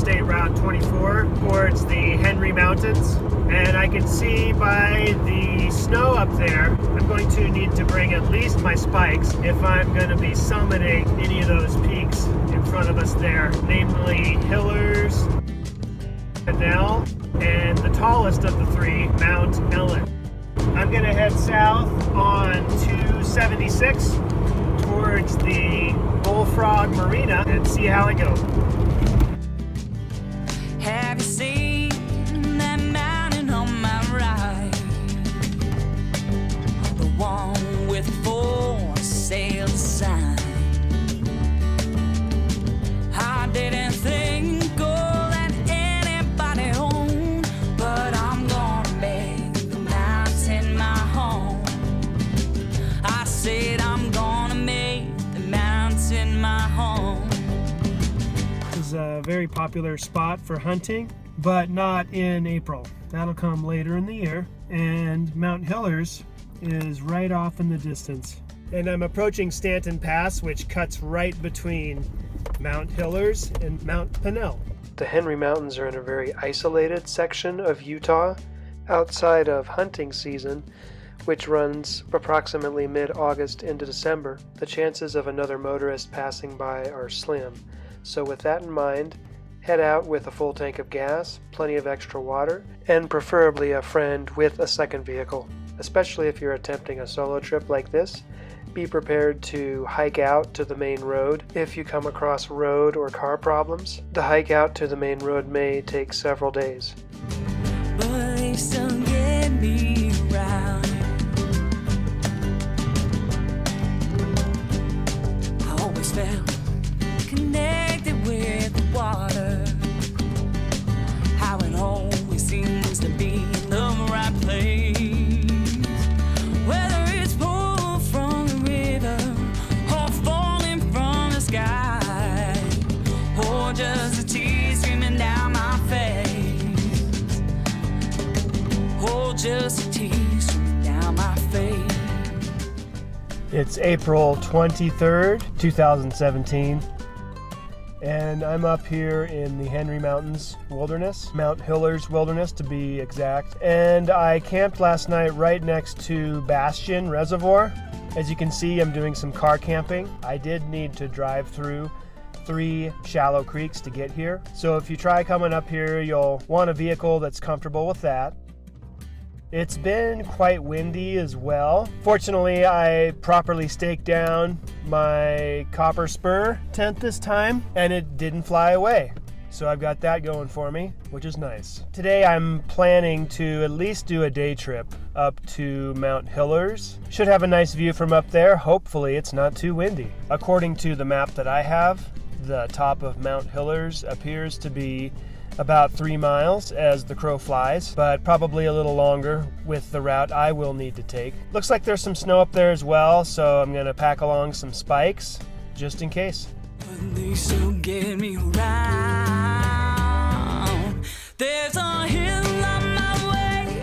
Interstate Route 24 towards the Henry Mountains. And I can see by the snow up there, I'm going to need to bring at least my spikes if I'm going to be summiting any of those peaks in front of us there, namely Hillers, Canal, and the tallest of the three, Mount Ellen. I'm going to head south on 276 towards the Bullfrog Marina and see how I go. Have you seen that mountain on my right? The one with for sale sign. I didn't think all that anybody owned, but I'm gonna make the mountain my home. I said I'm gonna make the mountain my home. This is a very popular spot for hunting, but not in April. That'll come later in the year. And Mount Hillers is right off in the distance. And I'm approaching Stanton Pass, which cuts right between Mount Hillers and Mount Pennell. The Henry Mountains are in a very isolated section of Utah outside of hunting season, which runs approximately mid-August into December. The chances of another motorist passing by are slim. So with that in mind, head out with a full tank of gas, plenty of extra water, and preferably a friend with a second vehicle. Especially if you're attempting a solo trip like this, be prepared to hike out to the main road if you come across road or car problems. The hike out to the main road may take several days. But they still get me around. I always felt connected with the water. How it always seems to be in the right place. Whether it's pulled from the river or falling from the sky, or just a tear streaming down my face. Oh, just a tear streaming down my face. It's April 23rd, 2017. And I'm up here in the Henry Mountains Wilderness, Mount Hillers Wilderness to be exact. And I camped last night right next to Bastion Reservoir. As you can see, I'm doing some car camping. I did need to drive through 3 shallow creeks to get here. So if you try coming up here, you'll want a vehicle that's comfortable with that. It's been quite windy as well. Fortunately, I properly staked down my copper spur tent this time, and it didn't fly away. So I've got that going for me, which is nice. Today I'm planning to at least do a day trip up to Mount Hillers. Should have a nice view from up there. Hopefully it's not too windy. According to the map that I have, the top of Mount Hillers appears to be about 3 miles as the crow flies, but probably a little longer with the route I will need to take. Looks like there's some snow up there as well, so I'm gonna pack along some spikes just in case. But they still get me around. There's a hill on my way,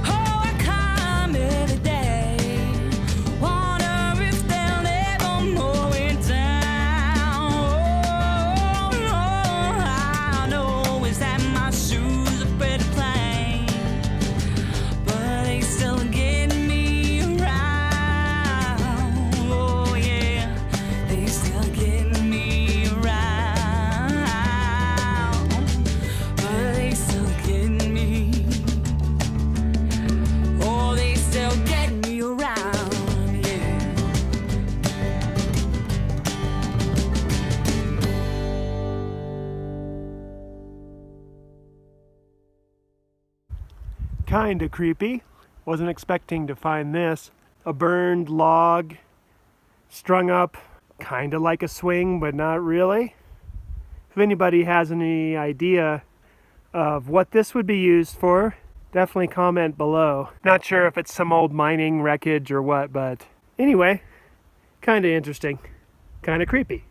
oh, I climb every day. Wonder if they'll ever mow it down. Oh, I know is that my shoes are pretty plain, but they still get me around. Oh yeah, they still get me around, but they still get me. Oh, they still get me around, yeah. Kinda creepy. Wasn't expecting to find this. A burned log strung up kinda like a swing, but not really. If anybody has any idea of what this would be used for, definitely comment below. Not sure if it's some old mining wreckage or what, but anyway, kinda interesting, kinda creepy.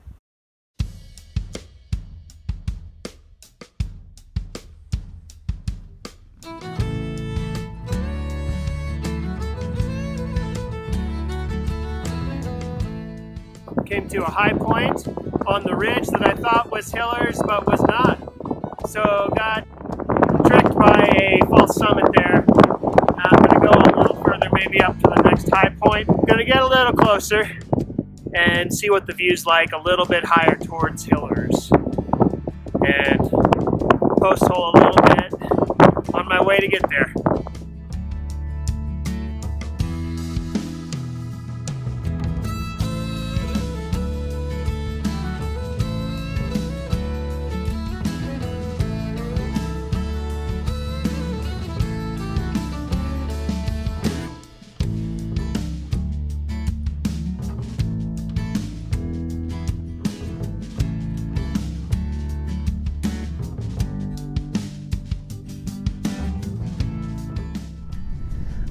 Came to a high point on the ridge that I thought was Hillers, but was not. So got tricked by a false summit there. I'm going to go a little further, maybe up to the next high point. I'm going to get a little closer and see what the view's like a little bit higher towards Hillers. And post hole a little bit on my way to get there.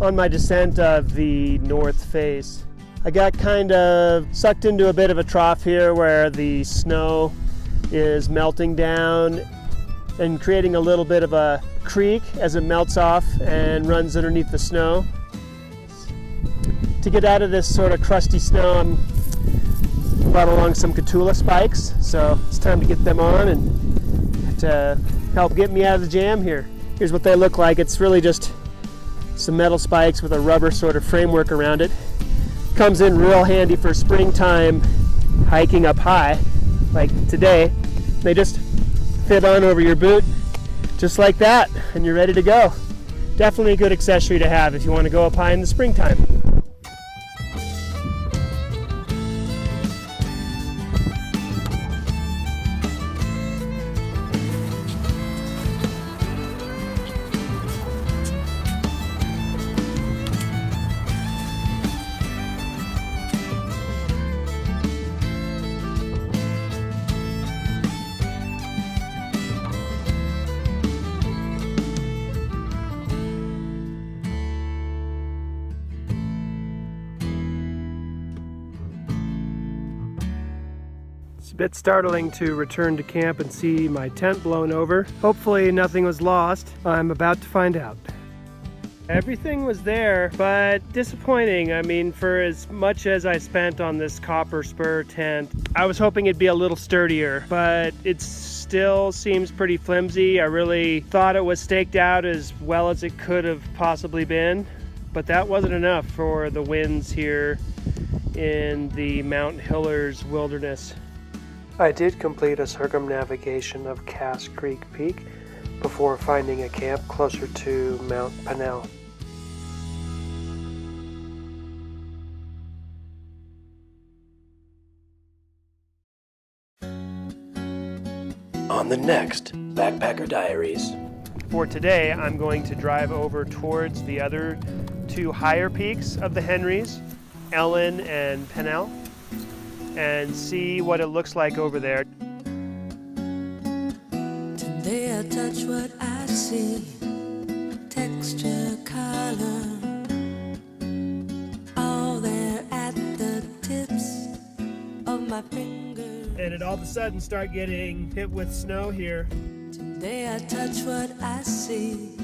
On my descent of the north face, I got kind of sucked into a bit of a trough here where the snow is melting down and creating a little bit of a creek as it melts off and runs underneath the snow. To get out of this sort of crusty snow, I'm brought along some Catula spikes, so it's time to get them on and to help get me out of the jam here. Here's what they look like. It's really just some metal spikes with a rubber sort of framework around it. Comes in real handy for springtime hiking up high, like today. They just fit on over your boot, just like that, and you're ready to go. Definitely a good accessory to have if you want to go up high in the springtime. It's a bit startling to return to camp and see my tent blown over. Hopefully nothing was lost. I'm about to find out. Everything was there, but disappointing. I mean, for as much as I spent on this copper spur tent, I was hoping it'd be a little sturdier, but it still seems pretty flimsy. I really thought it was staked out as well as it could have possibly been, but that wasn't enough for the winds here in the Mount Hillers wilderness. I did complete a circumnavigation of Cass Creek Peak before finding a camp closer to Mount Powell. On the next Backpacker Diaries. For today, I'm going to drive over towards the other two higher peaks of the Henrys, Ellen and Powell, and see what it looks like over there. Today I touch what I see, texture, color, all there at the tips of my fingers. And it all of a sudden start getting hit with snow here. Today I touch what I see,